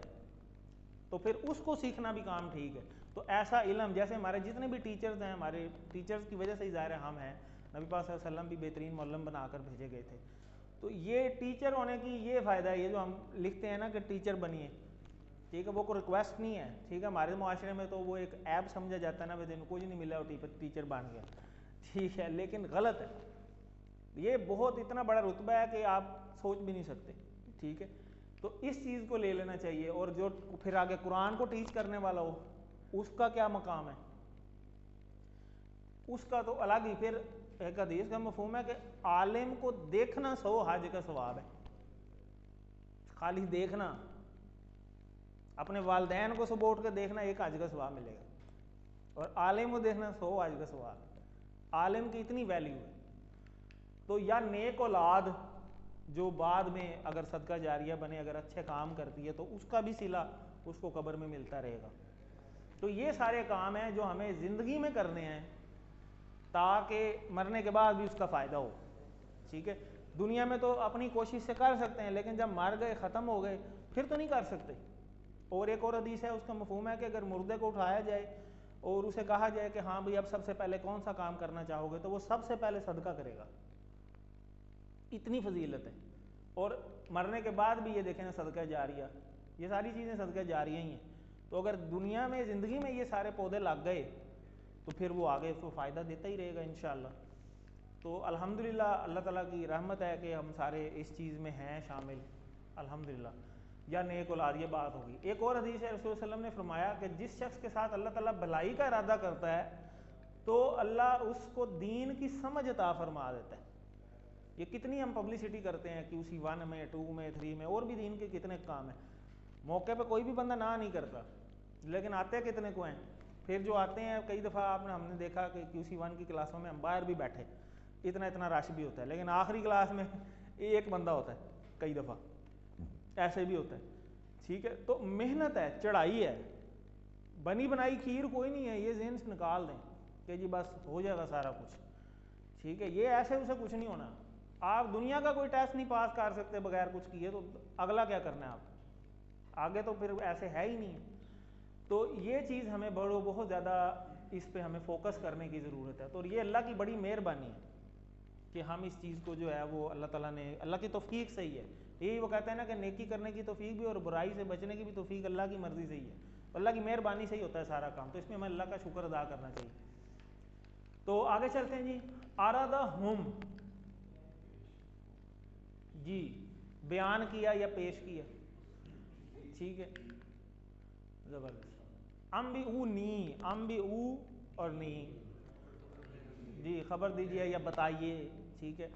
तो फिर उसको सीखना भी काम ठीक है। तो ऐसा इल्म, जैसे हमारे जितने भी टीचर्स हैं, हमारे टीचर्स की वजह से ही ज़ाहिर है हम हैं, नबी पाक सल्लल्लाहु अलैहि वसल्लम भी बेहतरीन मुअल्लिम बनाकर भेजे गए थे। तो ये टीचर होने की ये फ़ायदा है, ये जो हम लिखते हैं ना कि टीचर बनिए, ठीक है, वो कोई रिक्वेस्ट नहीं है, ठीक है। हमारे मुआशरे में तो वो एक ऐप समझा जाता है ना, भाई कुछ नहीं मिला और टीचर बन गया, ठीक है, लेकिन गलत है। ये बहुत इतना बड़ा रुतबा है कि आप सोच भी नहीं सकते, ठीक है। तो इस चीज़ को ले लेना चाहिए। और जो फिर आगे कुरान को टीच करने वाला हो उसका क्या मकाम है, उसका तो अलग ही। फिर एक हदीस का मफहूम है कि आलिम को देखना 100 हज का सवाब है। खाली देखना, अपने वालदैन को सुबह उठ के देखना 1 हज का सवाब मिलेगा, और आलिम को देखना 100 हज का सवाब है। आलिम की इतनी वैल्यू है। तो या नेक औलाद जो बाद में अगर सदका जारिया बने, अगर अच्छे काम करती है, तो उसका भी सिला उसको कब्र में मिलता रहेगा। तो ये सारे काम हैं जो हमें ज़िंदगी में करने हैं ताकि मरने के बाद भी उसका फ़ायदा हो, ठीक है। दुनिया में तो अपनी कोशिश से कर सकते हैं, लेकिन जब मर गए, ख़त्म हो गए, फिर तो नहीं कर सकते। और एक और हदीस है, उसका मफहूम है कि अगर मुर्दे को उठाया जाए और उसे कहा जाए कि हाँ भाई अब सबसे पहले कौन सा काम करना चाहोगे, तो वो सबसे पहले सदका करेगा। इतनी फजीलत है। और मरने के बाद भी ये देखें ना सदका जारिया, ये सारी चीज़ें सदका जारिया ही हैं। तो अगर दुनिया में ज़िंदगी में ये सारे पौधे लग गए तो फिर वो आगे उसको फ़ायदा देता ही रहेगा इंशाअल्लाह। तो अल्हम्दुलिल्लाह अल्लाह ताला की रहमत है कि हम सारे इस चीज़ में हैं शामिल, अल्हम्दुलिल्लाह। या नेक औलाद, ये बात होगी। एक और हदीस है, रसूल सल्लल्लाहु अलैहि वसल्लम ने फरमाया कि जिस शख्स के साथ अल्लाह ताला भलाई का इरादा करता है तो अल्लाह उसको दीन की समझ अता फरमा देता है। ये कितनी हम पब्लिसिटी करते हैं QC 1 में, 2 में, 3 में, और भी दीन के कितने काम हैं। मौके पे कोई भी बंदा ना नहीं करता, लेकिन आते कितने को हैं। फिर जो आते हैं, कई दफ़ा हमने देखा कि QC 1 की क्लासों में अंपायर भी बैठे, इतना इतना रश भी होता है, लेकिन आखिरी क्लास में एक बंदा होता है, कई दफ़ा ऐसे भी होता है। ठीक है, तो मेहनत है, चढ़ाई है, बनी बनाई खीर कोई नहीं है, ये ज़हन से निकाल दें कि जी बस हो जाएगा सारा कुछ। ठीक है, ये ऐसे उसे कुछ नहीं होना। आप दुनिया का कोई टेस्ट नहीं पास कर सकते बगैर कुछ किए, तो अगला क्या करना है आप, आगे तो फिर ऐसे है ही नहीं। तो ये चीज़ हमें बहुत ज़्यादा इस पे हमें फोकस करने की ज़रूरत है। तो ये अल्लाह की बड़ी मेहरबानी है कि हम इस चीज़ को जो है वो अल्लाह ताला ने, अल्लाह की तौफीक सही है। यही वो कहता है ना कि नेकी करने की तौफीक भी और बुराई से बचने की भी तौफीक अल्लाह की मर्ज़ी से ही है। तो अल्लाह की मेहरबानी से ही होता है सारा काम, तो इसमें हमें अल्लाह का शुक्र अदा करना चाहिए। तो आगे चलते हैं जी। आरादा हम जी बयान किया या पेश किया, ठीक है, ज़बरदस्त। अम भी ऊ और नी जी, खबर दीजिए या बताइए, ठीक है।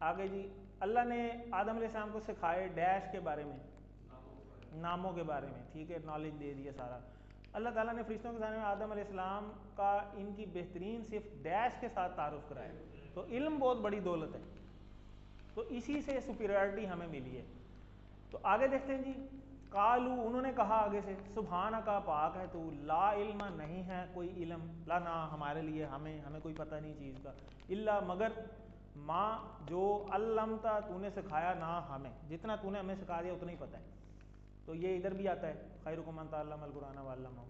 आगे जी, अल्लाह ने आदम अलैहिस्सलाम को सिखाए डैश के बारे में, नामों के बारे में, ठीक है, नॉलेज दे दिया सारा। अल्लाह ताला ने फरिश्तों के सामने आदम अलैहिस्सलाम का इनकी बेहतरीन सिर्फ डैश के साथ तारुफ कराया। तो इल्म बहुत बड़ी दौलत है, तो इसी से सुपीरियरिटी हमें मिली है। तो आगे देखते हैं जी। कालू, उन्होंने कहा आगे से, सुभान का पाक है तू, ला इल्म, नहीं है कोई इल्म, ला ना हमारे लिए, हमें कोई पता नहीं चीज़ का, इल्ला मगर, माँ जो अल्लमता तूने सिखाया ना हमें, जितना तूने हमें सिखा दिया उतना ही पता है। तो ये इधर भी आता है, खैरुकुम मन तअल्लमल कुरान व अल्लमहु।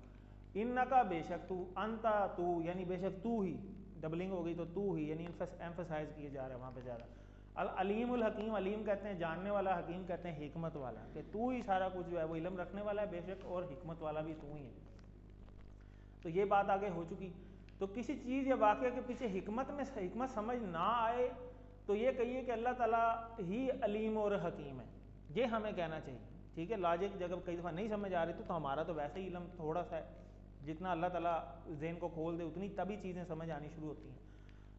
इन्नका बेशक तू, अंता तू यानी बेशक तू ही, डबलिंग हो गई तो तू ही, यानी एम्फसाइज किए जा रहे हैं वहाँ पे ज़्यादा। अल अलीमुल हकीम, अलीम कहते हैं जानने वाला, हकीम कहते हैं हिकमत वाला, कि तू ही सारा कुछ जो है वो इल्म रखने वाला है बेशक, और हिकमत वाला भी तू ही है। तो ये बात आगे हो चुकी। तो किसी चीज़ या वाक़े के पीछे हिकमत समझ ना आए तो ये कहिए कि अल्लाह ताला ही अलीम और हकीम है, ये हमें कहना चाहिए। ठीक है, लॉजिक जब कई दफ़ा नहीं समझ आ रही तो हमारा तो वैसे ही इल्म थोड़ा सा है, जितना अल्लाह ताला ज़हन को खोल दे उतनी तभी चीज़ें समझ आनी शुरू होती हैं।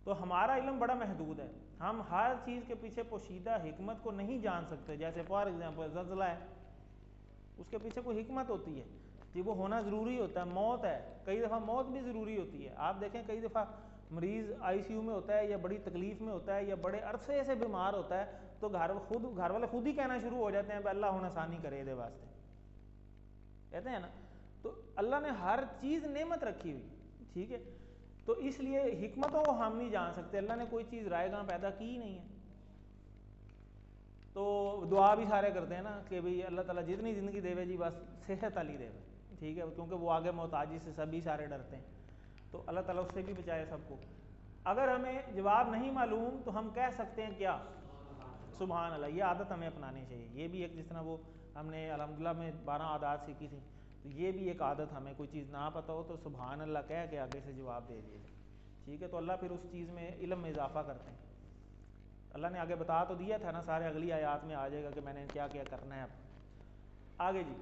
तो हमारा इल्म बड़ा महदूद है, हम हर चीज़ के पीछे पोशीदा हिकमत को नहीं जान सकते। जैसे फॉर एग्जांपल ज़लज़ला है, उसके पीछे कोई हिकमत होती है कि वो होना ज़रूरी होता है। मौत है, कई दफ़ा मौत भी ज़रूरी होती है। आप देखें कई दफ़ा मरीज़ ICU में होता है या बड़ी तकलीफ़ में होता है या बड़े अरसे से बीमार होता है, तो घर वाले खुद ही कहना शुरू हो जाते हैं अल्लाह हुन आसानी करे दे वास्ते, कहते हैं ना। तो अल्लाह ने हर चीज़ नेमत रखी हुई, ठीक है। तो इसलिए हिकमतों को हम नहीं जान सकते, अल्लाह ने कोई चीज़ रायगां पैदा की ही नहीं है। तो दुआ भी सारे करते हैं ना कि भाई अल्लाह ताला जितनी ज़िंदगी देवे जी बस सेहत वाली देवे, ठीक है, क्योंकि वो आगे मोहताजी से सभी सारे डरते हैं, तो अल्लाह ताला उससे भी बचाए सबको। अगर हमें जवाब नहीं मालूम तो हम कह सकते हैं क्या, सुभान अल्लाह। ये आदत हमें अपनानी चाहिए। ये भी एक, जिस तरह वो हमने अल्हम्दुलिल्लाह में 12 आदत सीखी थी, तो ये भी एक आदत, हमें कोई चीज़ ना पता हो तो सुभान अल्लाह कह के आगे से जवाब दे दिए, ठीक है। तो अल्लाह फिर उस चीज़ में इल्म में इजाफा करते हैं। अल्लाह ने आगे बता तो दिया था ना, सारे अगली आयत में आ जाएगा कि मैंने क्या क्या करना है। अब आगे जी,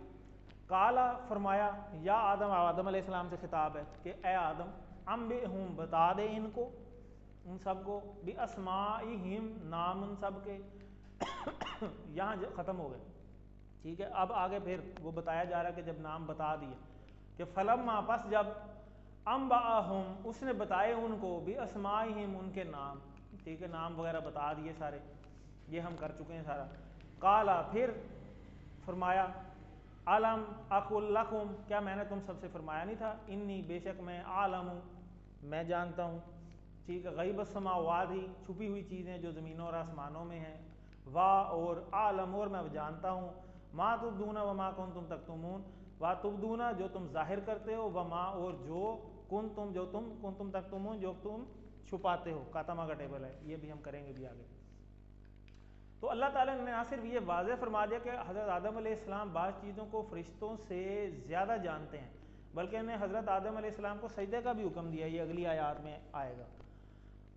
काला फरमाया, या आदम अलैहिस्सलाम से खिताब है कि ए आदम, अम्बे हूँ बता दे इनको, उन सबको, भी अस्माइहिम, नाम उन सब के। यहाँ ख़त्म हो गए, ठीक है। अब आगे फिर वो बताया जा रहा है कि जब नाम बता दिए कि फलम वापस जब अम्बाहुम, उसने बताए उनको, भी अस्माइहिम, उनके नाम, ठीक है, नाम वगैरह बता दिए सारे, ये हम कर चुके हैं सारा। काला, फिर फरमाया, आलम अकुल लकुम, क्या मैंने तुम सबसे फरमाया नहीं था, इन्नी बेशक मैं आलम हूँ, मैं जानता हूँ, ठीक है, गैब समावात ही, छुपी हुई चीज़ें जो ज़मीनों और आसमानों में हैं, वाह और आलम, और मैं जानता हूँ, माँ तुबदूना व माँ कुन तुम तक्तुमून, वाह तुबदूना जो तुम जाहिर करते हो, व माँ और जो कुन तुम तक्तुमून जो तुम छुपाते हो। कातमा का टेबल है, ये भी हम करेंगे भी आगे। तो अल्लाह ताला ने ना सिर्फ ये वाज़ेह फरमा दिया कि हज़रत आदम अलैहिस्सलाम बाज़ चीज़ों को फ़रिश्तों से ज़्यादा जानते हैं, बल्कि उन्हें हज़रत आदम अलैहिस्सलाम को सजदे का भी हुक्म दिया, ये अगली आयत में आएगा।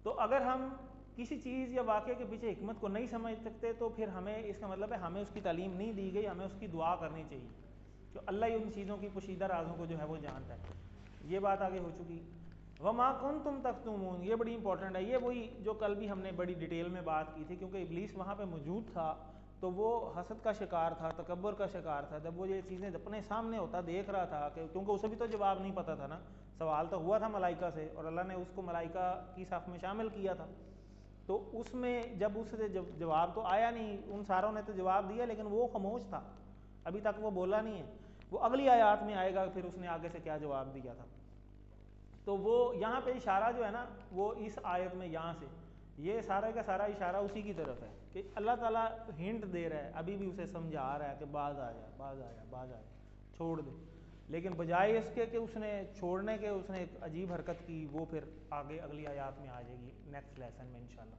तो अगर हम किसी चीज़ या वाक़े के पीछे हिकमत को नहीं समझ सकते तो फिर हमें, इसका मतलब है हमें उसकी तालीम नहीं दी गई, हमें उसकी दुआ करनी चाहिए, तो अल्लाह ही उन चीज़ों की पोशीदा राज़ों को जो है वो जानता है। ये बात आगे हो चुकी। वमा कुंतुम तख्तुमून, ये बड़ी इंपॉर्टेंट है। ये वही जो कल भी हमने बड़ी डिटेल में बात की थी, क्योंकि इब्लीस वहाँ पे मौजूद था तो वो हसद का शिकार था, तकब्बुर का शिकार था। जब वो ये चीज़ें अपने सामने होता देख रहा था कि, क्योंकि उसे भी तो जवाब नहीं पता था ना, सवाल तो हुआ था मलाइका से और अल्लाह ने उसको मलाइका की साफ में शामिल किया था। तो उसमें जब उससे जवाब तो आया नहीं, उन सारों ने तो जवाब दिया लेकिन वो खामोश था, अभी तक वो बोला नहीं है। वो अगली आयत में आएगा फिर उसने आगे से क्या जवाब दिया था। तो वो यहाँ पे इशारा जो है ना, वो इस आयत में यहाँ से ये सारा का सारा इशारा उसी की तरफ है कि अल्लाह ताला हिंट दे रहा है, अभी भी उसे समझा रहा है कि बाज आ जा, बाज आ जा, बाज आ जा, छोड़ दे। लेकिन बजाय इसके कि उसने छोड़ने के उसने एक अजीब हरकत की, वो फिर आगे अगली आयत में आ जाएगी नेक्स्ट लेसन में इंशाल्लाह।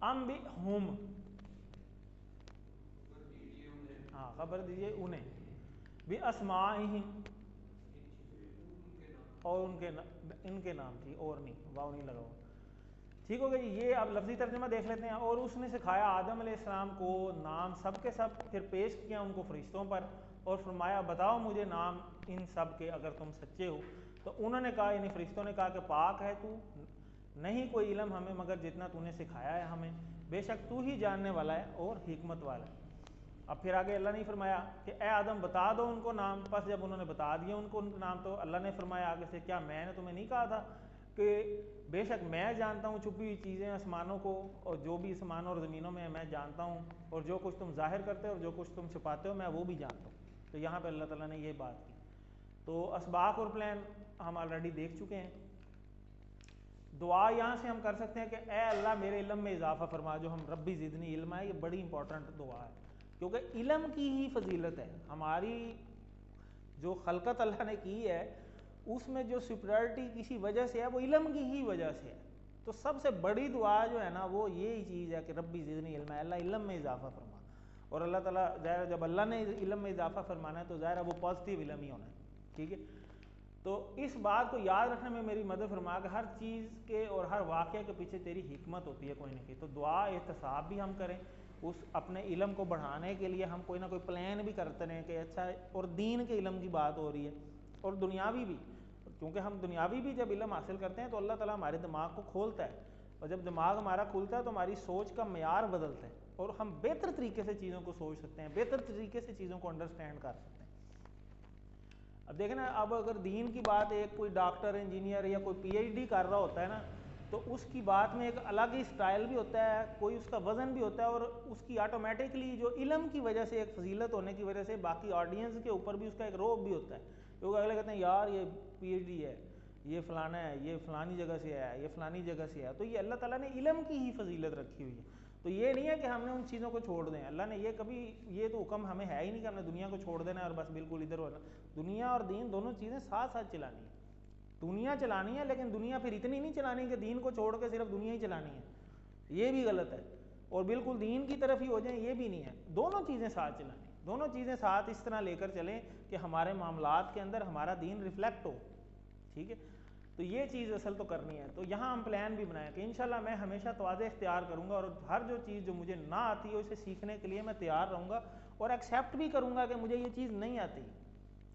अम बि हुम, हाँ खबर दीजिए उन्हें, भी अस्माइहिम, और इनके नाम थी और नहीं, वाव नहीं लगा हुआ। ठीक हो गया जी। ये अब लफ्जी तर्जमा देख लेते हैं। और उसने सिखाया आदम अलैहिस्सलाम को नाम सब के सब, फिर पेश किया उनको फरिश्तों पर और फरमाया बताओ मुझे नाम इन सब के अगर तुम सच्चे हो। तो उन्होंने कहा, यानी फरिश्तों ने कहा कि पाक है तू, नहीं कोई इल्म हमें मगर जितना तूने सिखाया है हमें, बेशक तू ही जानने वाला है और हिकमत वाला है। अब फिर आगे अल्लाह ने फरमाया कि ए आदम बता दो उनको नाम। बस जब उन्होंने बता दिया उनको उनके नाम, तो अल्लाह ने फरमाया आगे से, क्या मैंने तुम्हें नहीं कहा था कि बेशक मैं जानता हूँ छुपी हुई चीज़ें आसमानों को, और जो भी आसमानों और ज़मीनों में है मैं जानता हूँ, और जो कुछ तुम जाहिर करते हो और जो कुछ तुम छुपाते हो मैं वो भी जानता हूँ। तो यहाँ पर अल्लाह ताला ने ये बात की। तो असबाक और प्लान हम ऑलरेडी देख चुके हैं। दुआ यहाँ से हम कर सकते हैं कि ए अल्लाह मेरे इल्म में इजाफा फरमा, जो हम रब्बी ज़िदनी इल्म है, ये बड़ी इंपॉर्टेंट दुआ है, क्योंकि इल्म की ही फजीलत है। हमारी जो खलकत अल्लाह ने की है उसमें जो सुपरियॉरिटी किसी वजह से है वो इल्म की ही वजह से है। तो सबसे बड़ी दुआ जो है ना वो यही चीज़ है कि रब्बी ज़िदनी इल्म, अल्लाह इल्म में इजाफा फरमा। और अल्लाह ताला ज़ाहिर जब अल्लाह ने इल्म में इजाफा फरमाना है तो ज़ाहिर वो पॉजिटिव इल्म ही होना है। ठीक है, तो इस बात को याद रखने में मेरी मदद फरमा कि हर चीज़ के और हर वाक़े के पीछे तेरी हिकमत होती है कोई ना कोई। तो दुआ एहतसाब भी हम करें, उस अपने इल्म को बढ़ाने के लिए हम कोई ना कोई प्लान भी करते रहें कि अच्छा, और दीन के इल्म की बात हो रही है और दुनियावी भी, क्योंकि हम दुनियावी भी जब इल्म हासिल करते हैं तो अल्लाह ताला हमारे दिमाग को खोलता है, और जब दिमाग हमारा खुलता है तो हमारी सोच का मेयार बदलता है और हम बेहतर तरीके से चीज़ों को सोच सकते हैं, बेहतर तरीके से चीज़ों को अंडरस्टैंड कर सकते हैं। अब देखें ना, अब अगर दीन की बात एक कोई डॉक्टर इंजीनियर या कोई PhD कर रहा होता है ना, तो उसकी बात में एक अलग ही स्टाइल भी होता है, कोई उसका वज़न भी होता है, और उसकी ऑटोमेटिकली जो इल्म की वजह से, एक फजीलत होने की वजह से बाकी ऑडियंस के ऊपर भी उसका एक रोब भी होता है, क्योंकि अगले कहते हैं यार ये PhD है, ये फलाना है, ये फलानी जगह से है, ये फलानी जगह से है। तो ये अल्लाह ताला ने इल्म की ही फजीलत रखी हुई है। तो ये नहीं है कि हमने उन चीज़ों को छोड़ दें, अल्लाह ने ये कभी, ये तो हुक्म हमें है ही नहीं कि हमने दुनिया को छोड़ देना है और बस बिल्कुल इधर होना। दुनिया और दीन दोनों चीज़ें साथ साथ चलानी है। दुनिया चलानी है, लेकिन दुनिया फिर इतनी नहीं चलानी कि दीन को छोड़ के सिर्फ दुनिया ही चलानी है, ये भी गलत है। और बिल्कुल दीन की तरफ ही हो जाए, ये भी नहीं है। दोनों चीज़ें साथ चलानी, दोनों चीज़ें साथ इस तरह लेकर चलें कि हमारे मामलात के अंदर हमारा दीन रिफ्लेक्ट हो। ठीक है, तो ये चीज़ असल तो करनी है। तो यहाँ हम प्लान भी बनाएं कि इंशाल्लाह मैं हमेशा तवाज़े इख्तियार करूँगा, और हर जो चीज़ जो मुझे ना आती है उसे सीखने के लिए मैं तैयार रहूँगा, और एक्सेप्ट भी करूँगा कि मुझे ये चीज़ नहीं आती।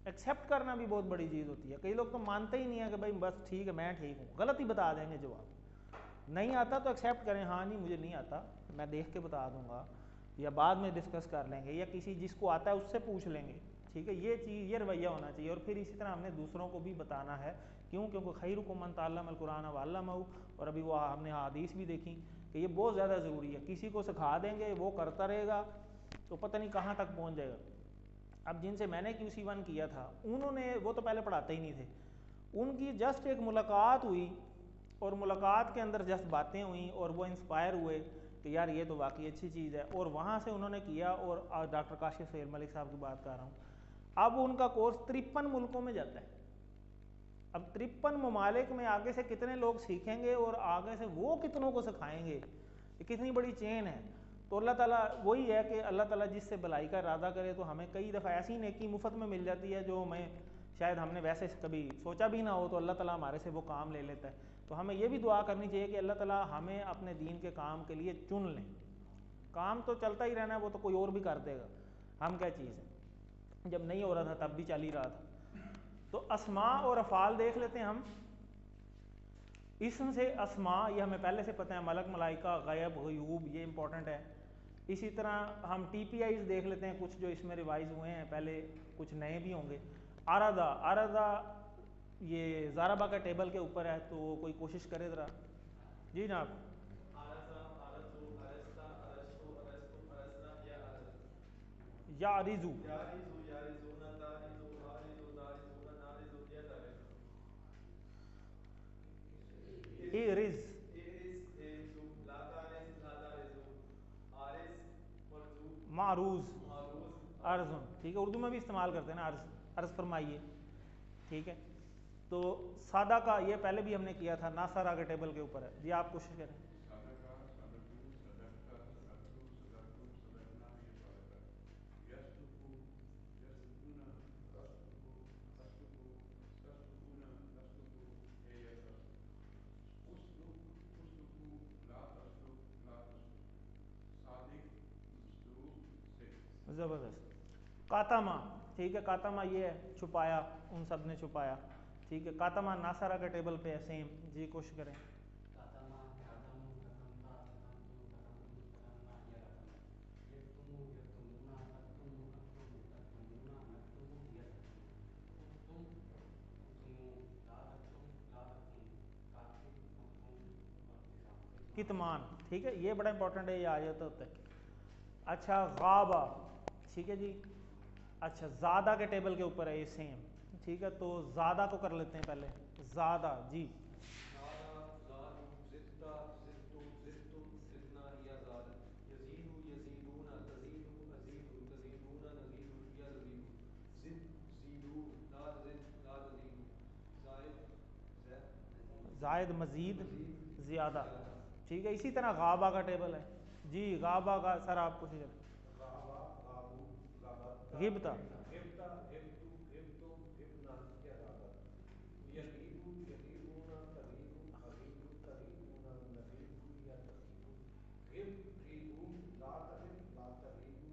एक्सेप्ट करना भी बहुत बड़ी चीज़ होती है। कई लोग तो मानते ही नहीं है कि भाई बस ठीक है मैं ठीक हूँ, गलत ही बता देंगे जवाब। नहीं आता तो एक्सेप्ट करें, हाँ नहीं मुझे नहीं आता, मैं देख के बता दूंगा, या बाद में डिस्कस कर लेंगे, या किसी जिसको आता है उससे पूछ लेंगे। ठीक है, ये चीज़, ये रवैया होना चाहिए। और फिर इसी तरह हमने दूसरों को भी बताना है, क्यों? क्योंकि खैरुकुम मन तअल्लमल कुरान व अल्लमहु, और अभी वो हमने हदीस भी देखी कि ये बहुत ज़्यादा ज़रूरी है। किसी को सिखा देंगे वो करता रहेगा तो पता नहीं कहाँ तक पहुँच जाएगा। अब जिनसे मैंने QC1 किया था उन्होंने, वो तो पहले पढ़ाते ही नहीं थे, उनकी जस्ट एक मुलाकात हुई और मुलाकात के अंदर जस्ट बातें हुई और वो इंस्पायर हुए कि यार ये तो वाकई अच्छी चीज़ है, और वहाँ से उन्होंने किया। और डॉक्टर काशिफ सैयद मलिक साहब की बात कर रहा हूँ, अब उनका कोर्स 53 मुल्कों में जाता है। अब 53 ममालिक में आगे से कितने लोग सीखेंगे और आगे से वो कितनों को सिखाएंगे, ये कितनी बड़ी चेन है। तो अल्लाह ताला वही है कि अल्लाह ताला जिससे भलाई का इरादा करे तो हमें कई दफ़ा ऐसी नेकी मुफ्त में मिल जाती है जो हमें शायद हमने वैसे कभी सोचा भी ना हो, तो अल्लाह ताला हमारे से वो काम ले लेता है। तो हमें ये भी दुआ करनी चाहिए कि अल्लाह ताला हमें अपने दीन के काम के लिए चुन लें। काम तो चलता ही रहना है, वो तो कोई और भी कर देगा, हम क्या चीज़ है। जब नहीं हो रहा था तब भी चल ही रहा था। तो अस्मा और अफ़ाल देख लेते हैं हम। इसम से अस्मा ये हमें पहले से पता है, मलक मलाइका गायब गयूब, ये इंपॉर्टेंट है। इसी तरह हम TPIs देख लेते हैं कुछ जो इसमें रिवाइज हुए हैं, पहले कुछ नए भी होंगे। आरादा, आरादा ये ज़ाराबा का टेबल के ऊपर है, तो कोई कोशिश करे ज़रा। जी जनाब। या अरिजू, एरिज, मारूज, अर्जुन, ठीक है, उर्दू में भी इस्तेमाल करते हैं ना, अर्ज, अर्ज फरमाइए, ठीक है। तो सादा का ये पहले भी हमने किया था, नासारा के टेबल के ऊपर है। जी आप कोशिश करें। सदका, सदकू, सदकता, सदकू, सदकतू, सदकना, ये बात है। यस्तुकू, यस्तुकूना, तस्तुकू, तस्तुकू, तस्तुकूना, तस्तुकू, ये यस्तुकू। उस्तुक, उस्तुकू, ला तस्तुक, ला तस्तुक। सादिक, मसदूक, सिद्क। ज़बरदस्त। कातामा, ठीक है, कातामा ये है छुपाया, उन सब ने छुपाया, ठीक है। कातामा नासारा के टेबल पे है सेम। जी कोशिश करें। कातमा, कातमु, कतमता, कतमतु, कतमतु, कतमना, यकतम। यक्तुमु, यक्तुमुना, अक्तुमु, अक्तुमु, तक्तुमुना, नक्तुमु, यक्तुम। उक्तुम, उक्तुमु, ला तक्तुम, ला तक्तुम। कातिब, उक्तुम और किताब। कितमान, ठीक है, ये बड़ा इंपॉर्टेंट है, ये आ जाता होता है। अच्छा गाबा, ठीक है जी। अच्छा ज़्यादा के टेबल के ऊपर है ये सेम, ठीक है। तो ज़्यादा को कर लेते हैं पहले। ज़्यादा, जी ज़ादा, ज़ादू, ज़िद्दा, ज़िद्दु, ज़िद्दुम, ज़िदना या ज़ादत। यज़ीदु, यज़ीदूना, तज़ीदु, अज़ीदु, तज़ीदूना, नज़ीदु या ज़ीदु। ज़िद, ज़ीदू, ला तज़िद, ला तज़ीदु। ज़ायद, जायद, मज़ीद, मज़ीद, ज़्यादा, ज़्यादा। ठीक है। इसी तरह गाबा का टेबल है। जी गाबा का सर आप कुछ गाबा, गाबू, गाबत्ता, गिबता, गिब्ता, गिब्तु, गिब्तुम, गिब्नान या गाबत। यगीबु, यगीबूना, तगीबु, अगीबु, तगीबूना, नगीबु या तगीबु। गिब, गीबून, ला तगिब, ला तगीबु।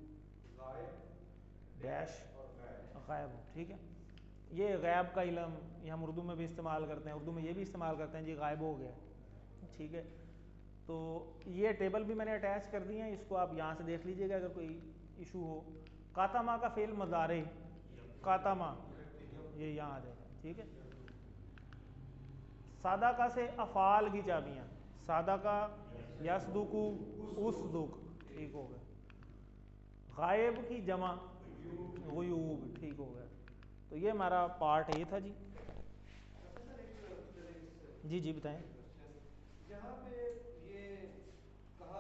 गायब, डैश, और गायब। गायब, ठीक है। ये गैब का इलम ये हम उर्दू में भी इस्तेमाल करते हैं, उर्दू में ये भी इस्तेमाल करते हैं जी गायब हो गया, ठीक है। तो ये टेबल भी मैंने अटैच कर दिए हैं, इसको आप यहाँ से देख लीजिएगा अगर कोई इशू हो। कातामा का फेल मज़ारे, कातामा ये यहाँ आ जाएगा, ठीक है। सादाका से अफ़ाल की चाबियाँ, सादाका, यसदुकु, उसदुक, ठीक हो गया। गायब की जमा, गुयूब, ठीक हो गया। तो ये हमारा पार्ट ये था जी। प्रोफेसर एक जी जी बताएं। क्वेश्चन यहाँ पे